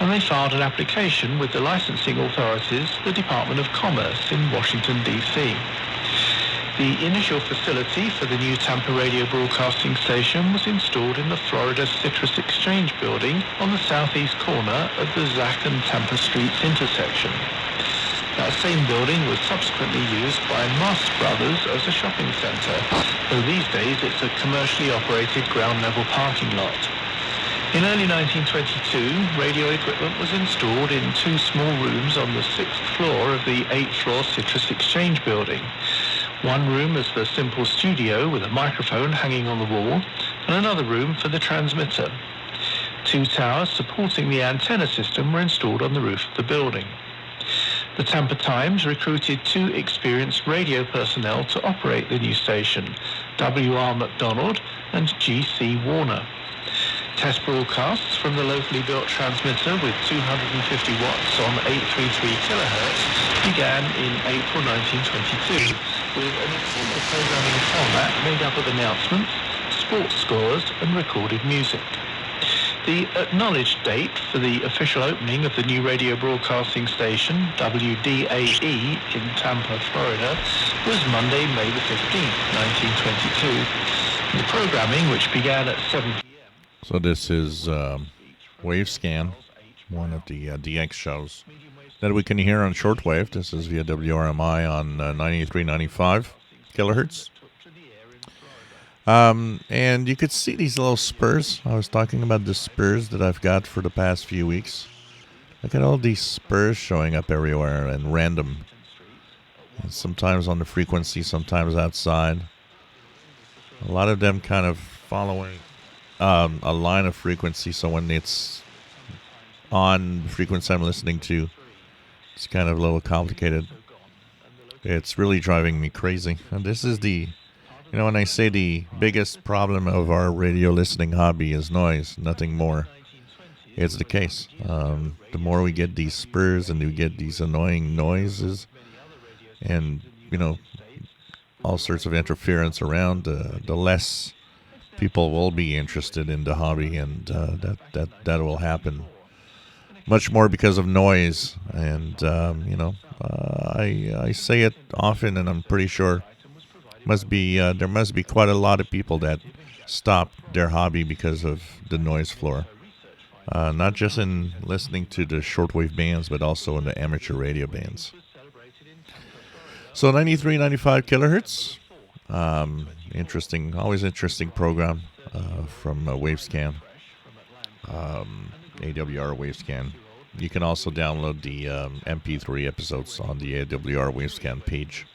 and they filed an application with the licensing authorities, the Department of Commerce in Washington, D.C. The initial facility for the new Tampa radio broadcasting station was installed in the Florida Citrus Exchange building on the southeast corner of the Zack and Tampa Streets intersection. That same building was subsequently used by Mast Brothers as a shopping centre, though these days it's a commercially operated ground-level parking lot. In early 1922, radio equipment was installed in two small rooms on the 6th floor of the 8th floor Citrus Exchange building. One room as the simple studio with a microphone hanging on the wall, and another room for the transmitter. Two towers supporting the antenna system were installed on the roof of the building. The Tampa Times recruited two experienced radio personnel to operate the new station, W.R. McDonald and G.C. Warner. Test broadcasts from the locally built transmitter with 250 watts on 833 kHz began in April 1922 with an extended programming format made up of announcements, sports scores and recorded music. The acknowledged date for the official opening of the new radio broadcasting station, WDAE, in Tampa, Florida, was Monday, May the 15th, 1922. The programming, which began at 7 p.m. So this is Wavescan, one of the DX shows that we can hear on shortwave. This is via WRMI on 93.95 kilohertz. And you could see these little spurs. I was talking about the spurs that I've got for the past few weeks. Look at all these spurs showing up everywhere and random. And sometimes on the frequency, sometimes outside. A lot of them kind of following a line of frequency, so when it's on the frequency I'm listening to, it's kind of a little complicated. It's really driving me crazy. And this is you know, when I say the biggest problem of our radio listening hobby is noise, nothing more, it's the case. The more we get these spurs and we get these annoying noises and, you know, all sorts of interference around, the less people will be interested in the hobby, and that will happen much more because of noise. And, you know, I say it often, and I'm pretty sure there must be quite a lot of people that stop their hobby because of the noise floor. Not just in listening to the shortwave bands, but also in the amateur radio bands. So 93.95 kilohertz. Always interesting program from Wavescan, AWR Wavescan. You can also download the MP3 episodes on the AWR Wavescan page.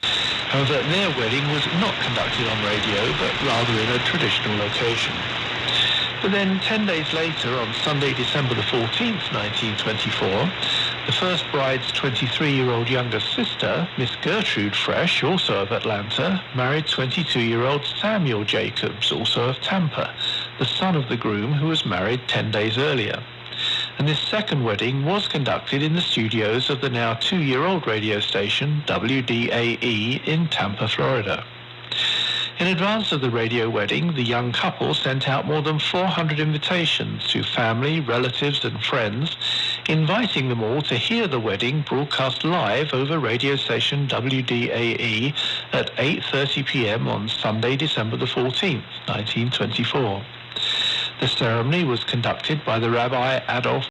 However, their wedding was not conducted on radio, but rather in a traditional location. But then 10 days later, on Sunday, December the 14th, 1924, the first bride's 23-year-old younger sister, Miss Gertrude Fresh, also of Atlanta, married 22-year-old Samuel Jacobs, also of Tampa, the son of the groom who was married 10 days earlier. And this second wedding was conducted in the studios of the now 2-year-old radio station, WDAE, in Tampa, Florida. In advance of the radio wedding, the young couple sent out more than 400 invitations to family, relatives and friends, inviting them all to hear the wedding broadcast live over radio station WDAE at 8:30 p.m. on Sunday, December the 14th, 1924. The ceremony was conducted by the Rabbi Adolf